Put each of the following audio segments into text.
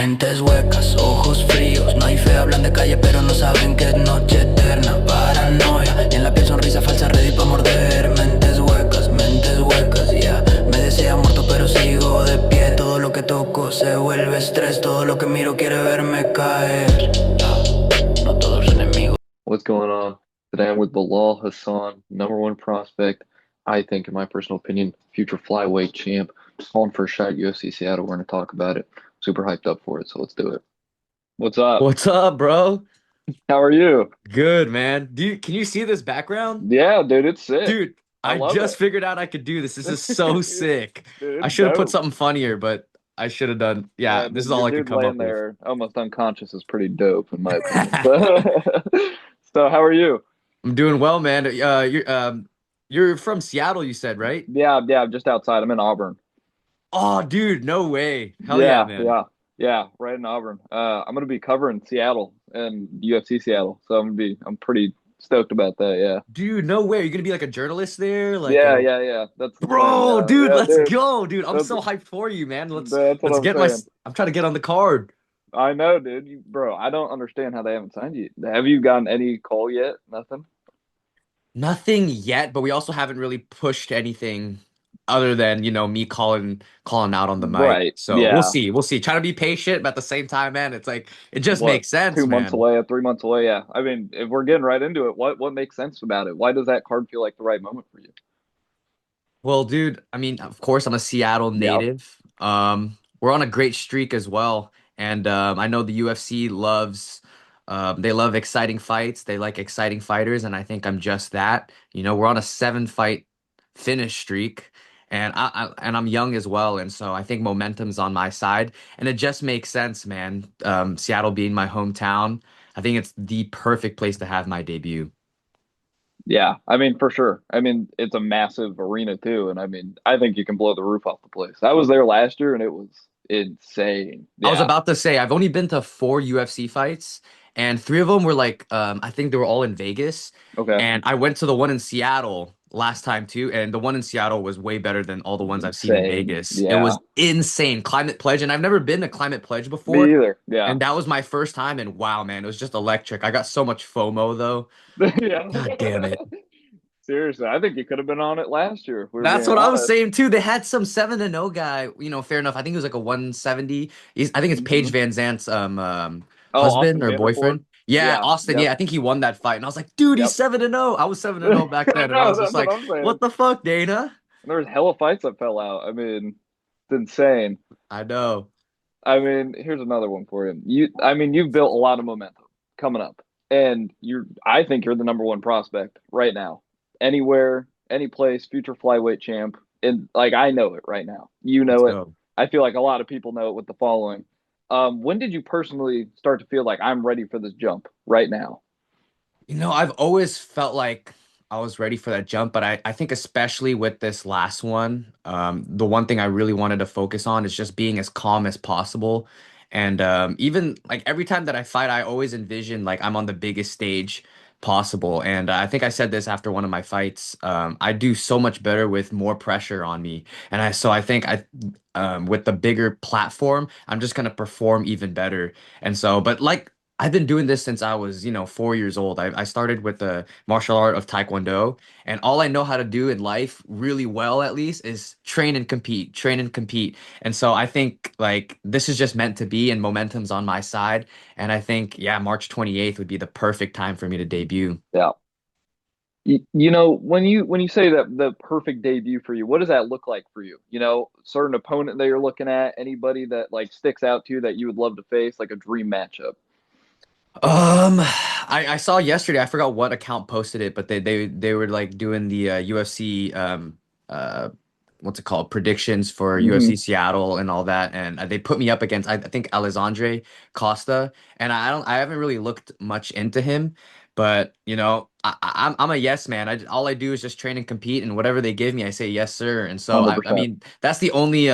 Mentes huecas, ojos fríos. No hay fe, hablan de calle, pero no saben que es noche eterna. Paranoia, y en la piel sonrisa falsa, ready pa' morder. Mentes huecas, ya. Me desea muerto, pero sigo de pie. Todo lo que toco se vuelve estrés. Todo lo que miro quiere verme caer. No todo es enemigo. What's going on? Today I'm with Bilal Hasan, number one prospect, I think, in my personal opinion, future flyweight champ. Calling for a shot at UFC Seattle. We're going to talk about it. Super hyped up for it, so let's do it. What's up? What's up, bro? How are you? Good, man. Can you see this background? Yeah, dude, it's sick. Dude, I I love just it. figured out I could do this. This is so sick. Dude, I it's should have put dope. something funnier, but I should have done. Yeah, Yeah, this is your all I could dude come laying up with. there almost unconscious is pretty dope, in my opinion. So how are you? I'm doing well, man. You're from Seattle, you said, right? Yeah, just outside. I'm in Auburn. Oh, dude, no way. Hell yeah, Yeah, man. yeah, yeah, right in Auburn. I'm gonna be covering Seattle and UFC Seattle, so I'm pretty stoked about that. Yeah, Dude, no way. Are you gonna be like a journalist there? yeah. That's the plan. Bro, Yeah, dude, yeah, let's dude. go, dude. I'm That's so hyped for you, man. that's what Let's I'm get my. saying. I'm trying to get on the card. I know, dude. Bro, I don't understand how they haven't signed you. Have you gotten any call yet? Nothing. Nothing yet, but we also haven't really pushed anything other than, me calling out on the mic. Right. So we'll Yeah. see. We'll see. Trying to be patient, but at the same time, man, it's like it just What? makes Two sense, months man. away, 3 months away. Yeah. I mean, if we're getting right into it, what makes sense about it? Why does that card feel like the right moment for you? Well, dude, I mean, of course, I'm a Seattle Yep. native. We're on a great streak as well, and I know the UFC loves. They love exciting fights. They like exciting fighters, and I think I'm just that. We're on a 7 fight finish streak, and I'm young as well, and so I think momentum's on my side, and it just makes sense, man. Seattle being my hometown, I think it's the perfect place to have my debut. Yeah, I mean, for sure. I mean, it's a massive arena too, and I mean, I think you can blow the roof off the place. I was there last year, and it was insane. I was Yeah. about to say I've only been to 4 UFC fights, and 3 of them were like I think they were all in Vegas, Okay. and I went to the one in Seattle last time too, and the one in Seattle was way better than all the ones I've seen in Insane. Vegas. It Yeah. was insane. Climate Pledge, and I've never been to Climate Pledge Me before, either. Yeah. and that was my first time, and wow, man, it was just electric. I got so much FOMO though. Yeah. God damn it. Seriously, I think you could have been on it last year, if we were That's being what I was honest. saying too. They had some 7-0 guy, fair enough. I think he was like a 170. I think it's Paige Hmm. Van Zant's Oh, husband Austin or Vanderford. boyfriend. Yeah, Yeah. Austin. Yep. Yeah, I think he won that fight. And I was like, dude, he's Yep. 7-0. I was 7-0 back I then. And I know. was just That's what like, I'm saying. what the fuck, Dana? There was hella fights that fell out. I mean, it's insane. I know. I mean, here's another one for you. I mean, you've built a lot of momentum coming up, and I think you're the number one prospect right now. Anywhere, any place, future flyweight champ, and like I know it right now. You Let's know it. go. I feel like a lot of people know it with the following. When did you personally start to feel like I'm ready for this jump right now? I've always felt like I was ready for that jump, but I think especially with this last one, the one thing I really wanted to focus on is just being as calm as possible. And even like every time that I fight, I always envision like I'm on the biggest stage possible. And I think I said this after one of my fights. I do so much better with more pressure on me. And I think with the bigger platform, I'm just gonna perform even better. And so, but like I've been doing this since I was, 4 years old. I started with the martial art of Taekwondo, and all I know how to do in life, really well at least, is train and compete, train and compete. And so I think like this is just meant to be, and momentum's on my side. And I think, yeah, March 28th would be the perfect time for me to debut. Yeah. When you say that the perfect debut for you, what does that look like for you? Certain opponent that you're looking at, anybody that like sticks out to you that you would love to face, like a dream matchup. I saw yesterday, I forgot what account posted it, but they were like doing the UFC uh what's it called, predictions for UFC Hmm. Seattle and all that, and they put me up against I think Alexandre Costa, and I haven't really looked much into him, but I'm a yes man. All I do is just train and compete, and whatever they give me I say yes sir. And so I 100%. mean that's the only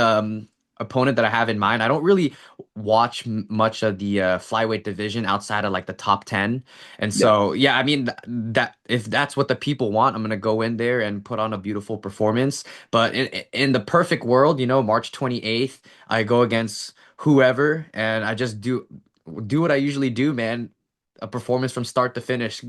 opponent that I have in mind. I don't really watch much of the flyweight division outside of like the top 10. And Yep. so, yeah, I mean, that if that's what the people want, I'm going to go in there and put on a beautiful performance. But in the perfect world, March 28th, I go against whoever, and I just do what I usually do, man. A performance from start to finish.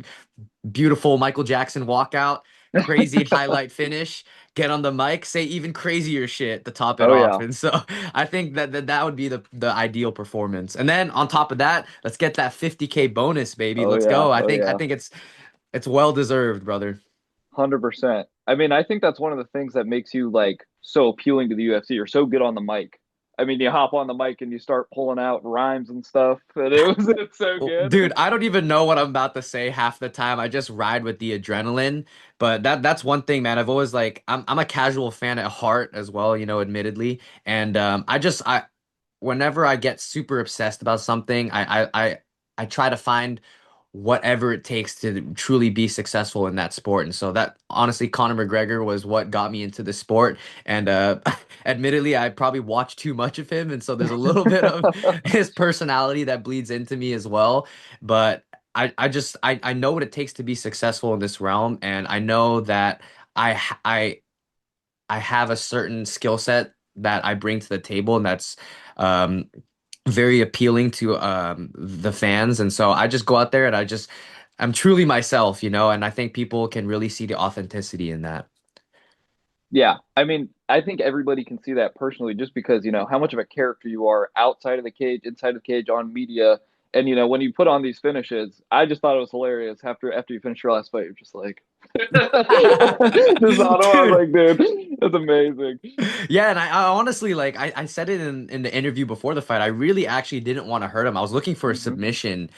Beautiful Michael Jackson walkout, crazy highlight finish, get on the mic, say even crazier shit to top it Oh off. yeah. And so I think that would be the ideal performance. And then on top of that, let's get that 50K bonus, baby. Oh Let's yeah. go. Oh I yeah. think it's well deserved, brother. 100%. I mean, I think that's one of the things that makes you like so appealing to the UFC. You're so good on the mic. I mean, you hop on the mic and you start pulling out rhymes and stuff, and it's so Well, good. dude, I don't even know what I'm about to say half the time. I just ride with the adrenaline. But that's one thing, man. I've always like I'm a casual fan at heart as well, admittedly. And I whenever I get super obsessed about something, I try to find whatever it takes to truly be successful in that sport. And so that honestly, Conor McGregor was what got me into the sport. And admittedly, I probably watched too much of him, and so there's a little bit of his personality that bleeds into me as well. But I know what it takes to be successful in this realm, and I know that I have a certain skill set that I bring to the table, and that's um, very appealing to the fans. And so I just go out there and I'm truly myself, and I think people can really see the authenticity in that. Yeah, I mean, I think everybody can see that personally just because, how much of a character you are outside of the cage, inside of the cage, on media. And, when you put on these finishes, I just thought it was hilarious after you finish your last fight, you're just like, this auto, I was Dude, like, dude, that's amazing. yeah, and I honestly like I said it in the interview before the fight. I really actually didn't want to hurt him. I was looking for a Hmm. submission.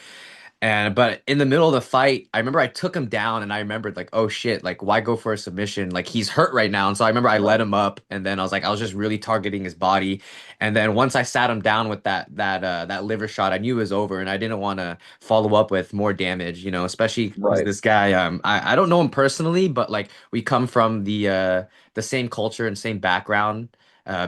And but in the middle of the fight, I remember I took him down and I remembered like, oh shit, like why go for a submission? Like he's hurt right now. And so I remember I let Right. him up and then I was just really targeting his body. And then once I sat him down with that liver shot, I knew it was over and I didn't want to follow up with more damage, especially because Right. this guy, I don't know him personally, but like we come from the same culture and same background.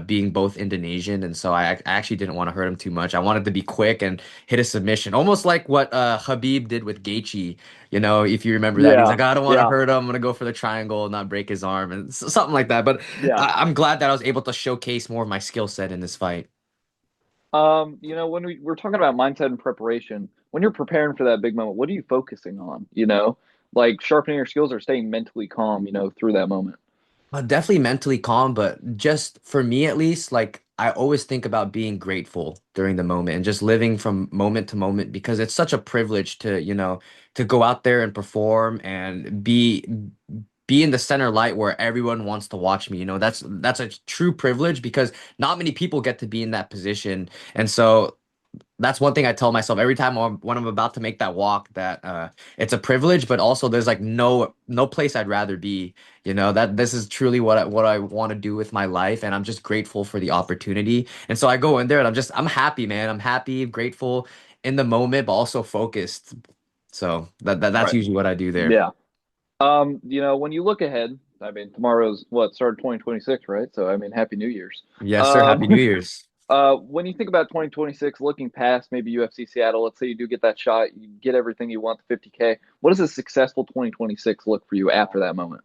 Being both Indonesian, and so I actually didn't want to hurt him too much. I wanted to be quick and hit a submission, almost like what Habib did with Gaethje. If you remember that, he's Yeah. like, I don't want to Yeah. hurt him. I'm gonna go for the triangle and not break his arm, and something like that. But Yeah. I'm glad that I was able to showcase more of my skill set in this fight. When we're talking about mindset and preparation, when you're preparing for that big moment, what are you focusing on? Like sharpening your skills or staying mentally calm, through that moment. Definitely mentally calm, but just for me at least, like I always think about being grateful during the moment and just living from moment to moment because it's such a privilege to go out there and perform and be in the center light where everyone wants to watch me. That's a true privilege because not many people get to be in that position. And so that's one thing I tell myself every time when I'm about to make that walk that it's a privilege, but also there's like no place I'd rather be. That this is truly what I want to do with my life, and I'm just grateful for the opportunity. And so I go in there and I'm happy, man. I'm happy, grateful in the moment, but also focused. So that's Right. usually what I do there. Yeah. When you look ahead, I mean, tomorrow's what, started 2026, right? So, I mean, Happy New Year's. Yes, sir. Um, Happy New Year's. when you think about 2026, looking past maybe UFC Seattle, let's say you do get that shot, you get everything you want, the 50K. What does a successful 2026 look for you after that moment?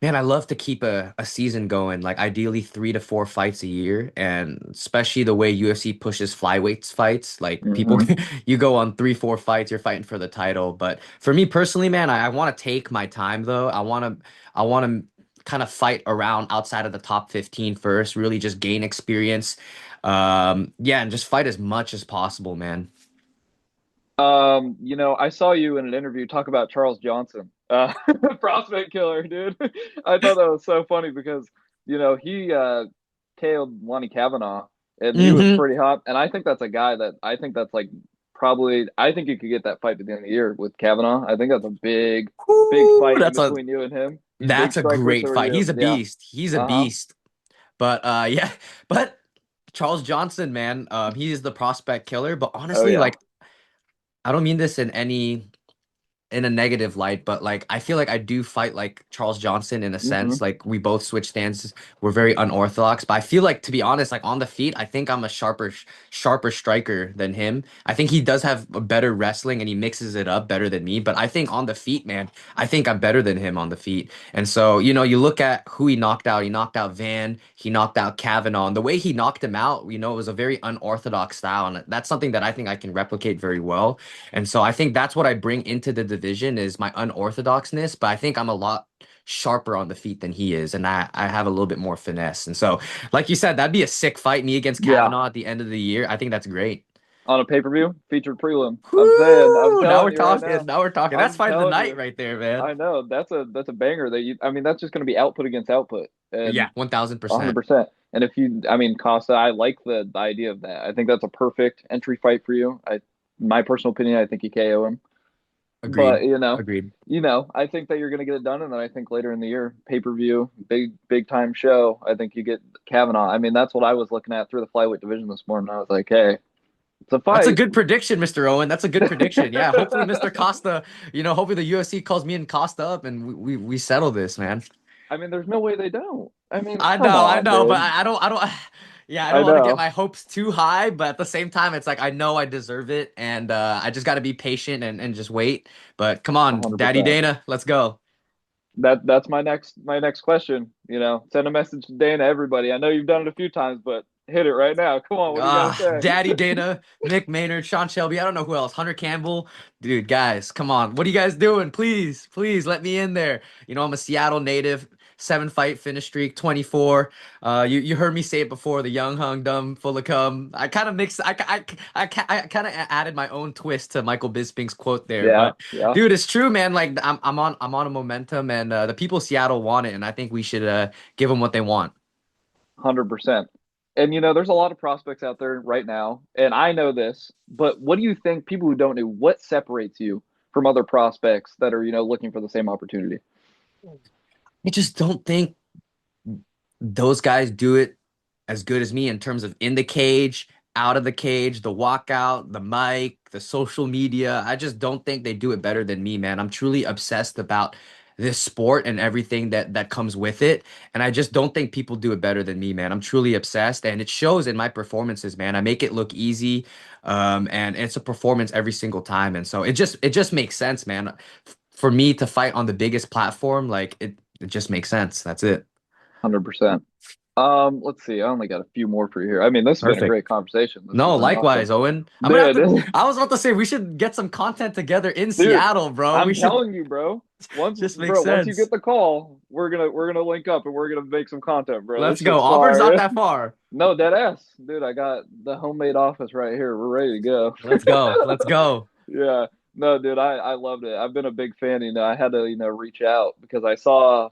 Man, I love to keep a season going, like ideally 3 to 4 fights a year, and especially the way UFC pushes flyweights fights. Like people, Hmm. you go on 3, 4 fights, you're fighting for the title. But for me personally, man, I want to take my time though. I want to kind of fight around outside of the top 15 first, really just gain experience. Yeah, and just fight as much as possible, man. I saw you in an interview talk about Charles Johnson, prospect killer, dude. I thought that was so funny because, he KO'd Lonnie Kavanaugh and he was Hmm. pretty hot. And I think that's a guy that I think that's like probably, I think you could get that fight at the end of the year with Kavanaugh. I think that's a big, big Woo, fight in between you and him. He's a big that's a striker, so great are fight. you. He's a Yeah. beast. He's a Uh-huh. beast. But yeah, but Charles Johnson, man, he is the prospect killer. But Oh honestly, yeah. like I don't mean this in any in a negative light, but like I feel like I do fight like Charles Johnson in a Hmm. sense. Like we both switch stances. We're very unorthodox, but I feel like to be honest, like on the feet, I think I'm a sharper striker than him. I think he does have a better wrestling and he mixes it up better than me, but I think on the feet, man, I think I'm better than him on the feet. And so, you look at who he knocked out. He knocked out Van, he knocked out Kavanaugh, and the way he knocked him out, it was a very unorthodox style, and that's something that I think I can replicate very well. And so I think that's what I bring into the division is my unorthodoxness, but I think I'm a lot sharper on the feet than he is, and I have a little bit more finesse. And so, like you said, that'd be a sick fight, me against Yeah, Kavanaugh at the end of the year. I think that's great. on a pay-per-view featured prelim. I'm Whoo! Now we're telling you right talking. now. Now we're talking. That's I'm fight of the telling night you. right there, man. I know that's a banger that you. I mean, that's just going to be output against output, and Yeah, 1000%. 100%. And if you, I mean, Costa, I like the idea of that. I think that's a perfect entry fight for you. My personal opinion, I think you KO him. Agreed. But Agreed. I think that you're going to get it done, and then I think later in the year, pay-per-view, big time show. I think you get Kavanaugh. I mean, that's what I was looking at through the flyweight division this morning. I was like, hey, it's a That's a fight. good prediction, Mr. Owen. That's a good prediction. Yeah, hopefully Mr. Costa, hopefully the UFC calls me and Costa up and we settle this, man. I mean, there's no way they don't. I mean, I come know, on, but dude. I don't yeah, I I don't want to get know, my hopes too high, but at the same time it's like I know I deserve it and I just got to be patient and just wait. But come on, Daddy 100%. Dana, let's go. That's my next question. Send a message to Dana, everybody. I know you've done it a few times, but hit it right now. Come on, what do you got to Daddy say? Dana, Mick Maynard, Sean Shelby. I don't know who else. Hunter Campbell. Dude, guys, come on. What are you guys doing? Please, please let me in there. I'm a Seattle native, 7 fight finish streak, 24. You heard me say it before, the young, hung, dumb, full of cum. I kind of mixed, I kind of added my own twist to Michael Bisping's quote there. Yeah, But yeah, dude, it's true, man. Like I'm on a momentum and the people of Seattle want it. And I think we should give them what they want. 100%. And there's a lot of prospects out there right now, and I know this, but what do you think, people who don't know, what separates you from other prospects that are, looking for the same opportunity? I just don't think those guys do it as good as me in terms of in the cage, out of the cage, the walkout, the mic, the social media. I just don't think they do it better than me, man. I'm truly obsessed about this sport and everything that comes with it, and I just don't think people do it better than me, man. I'm truly obsessed, and it shows in my performances, man. I make it look easy, and it's a performance every single time, and so it just makes sense, man. For me to fight on the biggest platform, like it just makes sense. That's it. 100%. Let's see. I only got a few more for you here. I mean, this has been a Perfect. great conversation. This has No, been awesome. likewise, Owen. I'm gonna have to. Dude, I was about to say we should get some content together in dude, Seattle, bro. We I'm should. telling you, bro. Just makes Once you get sense. the call, we're gonna link up and we're gonna make some content, bro. This Let's go. shit's Auburn's not fire. that far. No, dead ass. Dude, I got the homemade office right here. We're ready to go. Let's go. Let's go. Yeah. No, dude, I loved it. I've been a big fan. I had to, reach out because I saw,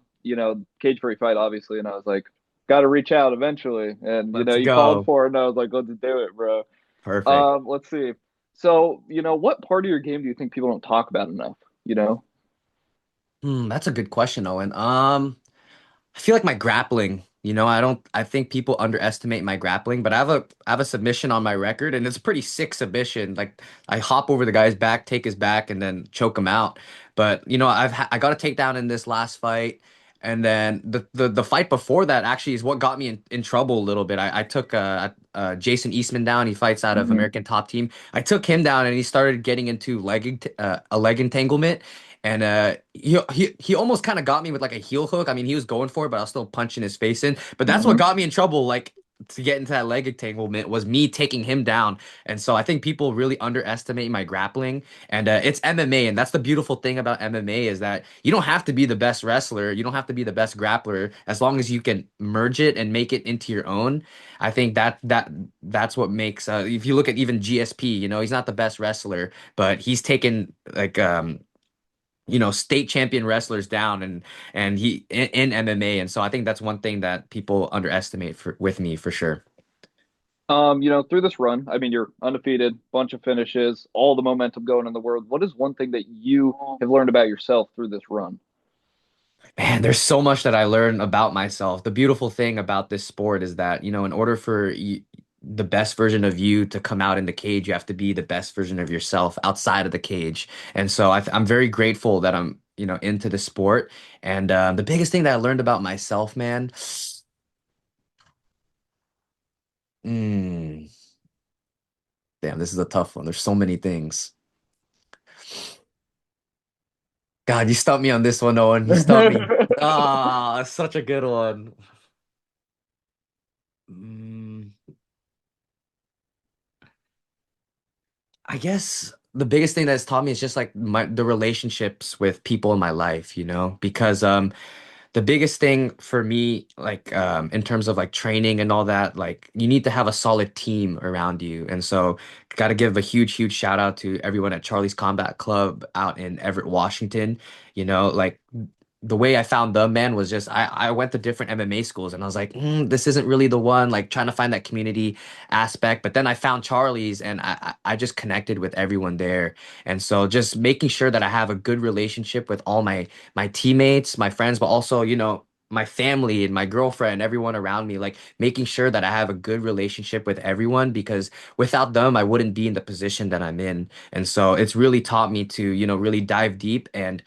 Cage Free Fight, obviously, and I was like, got to reach out eventually. And, Let's you called go. for it, and I was like, let's do it, bro. Perfect. Let's see. So, what part of your game do you think people don't talk about enough? You know? That's a good question, Owen. I feel like my grappling, I think people underestimate my grappling, but I have a submission on my record and it's a pretty sick submission. Like I hop over the guy's back, take his back and then choke him out. But I got a takedown in this last fight. And then the fight before that actually is what got me in trouble a little bit. I took Jason Eastman down. He fights out of Hmm. American Top Team. I took him down and he started getting into a leg entanglement. And he almost kind of got me with like a heel hook. I mean, he was going for it, but I was still punching his face in. But that's what Hmm. got me in trouble, like to get into that leg entanglement was me taking him down. And so I think people really underestimate my grappling. And it's MMA, and that's the beautiful thing about MMA is that you don't have to be the best wrestler, you don't have to be the best grappler, as long as you can merge it and make it into your own. I think that's what makes. If you look at even GSP, he's not the best wrestler, but he's taken like state champion wrestlers down and he in MMA, and so I think that's one thing that people underestimate with me for sure. Through this run, I mean, you're undefeated, bunch of finishes, all the momentum going in the world. What is one thing that you have learned about yourself through this run? Man, there's so much that I learned about myself. The beautiful thing about this sport is that, in order for the best version of you to come out in the cage, you have to be the best version of yourself outside of the cage. And so I'm very grateful that I'm, into the sport. And the biggest thing that I learned about myself, man, mm, damn, this is a tough one. There's so many things. God, you stumped me on this one, Owen. You stumped me. Ah, such a good one. Mm, I guess the biggest thing that's taught me is just like the relationships with people in my life, because the biggest thing for me, like in terms of like training and all that, like you need to have a solid team around you. And so got to give a huge, huge shout out to everyone at Charlie's Combat Club out in Everett, Washington. Like the way I found them, man, was just I went to different MMA schools and I was like, this isn't really the one, like trying to find that community aspect. But then I found Charlie's and I just connected with everyone there. And so just making sure that I have a good relationship with all my teammates, my friends, but also, my family and my girlfriend, everyone around me, like making sure that I have a good relationship with everyone because without them, I wouldn't be in the position that I'm in. And so it's really taught me to, really dive deep and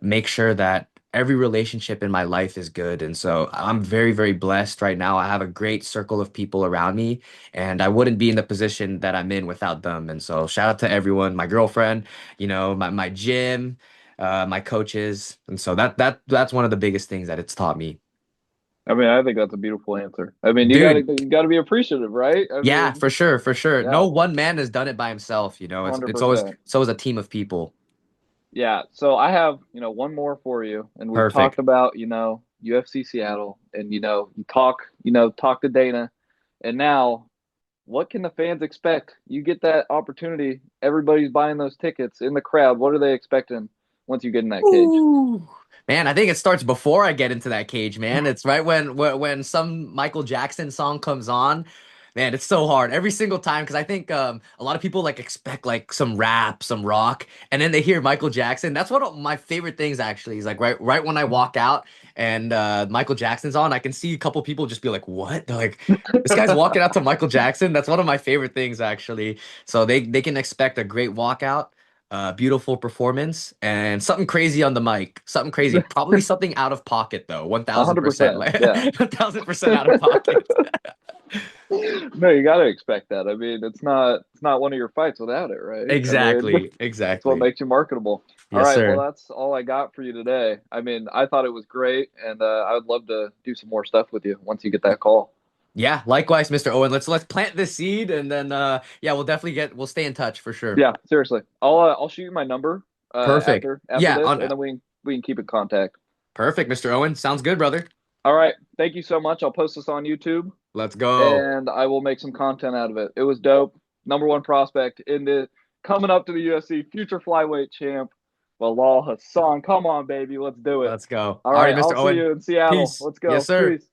make sure that every relationship in my life is good. And so I'm very, very blessed right now. I have a great circle of people around me, and I wouldn't be in the position that I'm in without them. And so shout out to everyone, my girlfriend, my gym, my coaches. And so that's one of the biggest things that it's taught me. I mean, I think that's a beautiful answer. I mean, Dude, you gotta be appreciative, right? I yeah, mean, for sure, for sure. yeah, No one man has done it by himself, it's always 100%. it's always a team of people. Yeah. So I have, one more for you, and we've talked Perfect. about, UFC Seattle, and talk to Dana, and now what can the fans expect? You get that opportunity. Everybody's buying those tickets in the crowd. What are they expecting once you get in that cage? Ooh. Man, I think it starts before I get into that cage, man. It's right when some Michael Jackson song comes on. Man, it's so hard every single time because I think a lot of people like expect like some rap, some rock, and then they hear Michael Jackson. That's one of my favorite things actually. Is like right when I walk out and Michael Jackson's on, I can see a couple people just be like, "What?" They're like, "This guy's walking out to Michael Jackson." That's one of my favorite things actually. So they can expect a great walkout, beautiful performance, and something crazy on the mic. Something crazy. Probably something out of pocket though. 1000%. 100%. Like Yeah. 1000% out of pocket. No, you got to expect that. I mean, it's not one of your fights without it, right? I mean, Exactly. it's what Exactly. makes you marketable. All Yes, right, well, sir. that's all I got for you today. I mean, I thought it was great, and I would love to do some more stuff with you once you get that call. Yeah, likewise, Mr. Owen. Let's plant this seed and then yeah, we'll stay in touch for sure. Yeah, seriously. I'll shoot you my number Perfect. after Yeah, this, on and then we can keep in contact. perfect, Mr. Owen. Sounds good, brother. All right, thank you so much. I'll post this on YouTube, Let's go. and I will make some content out of it. It was dope. Number one prospect in the coming up to the UFC, future flyweight champ, Bilal Hasan. Come on, baby, let's do it. Let's go. All All right, right, I'll Mr. see Owen. you in Seattle. Peace. Let's Yes, go. sir. Peace.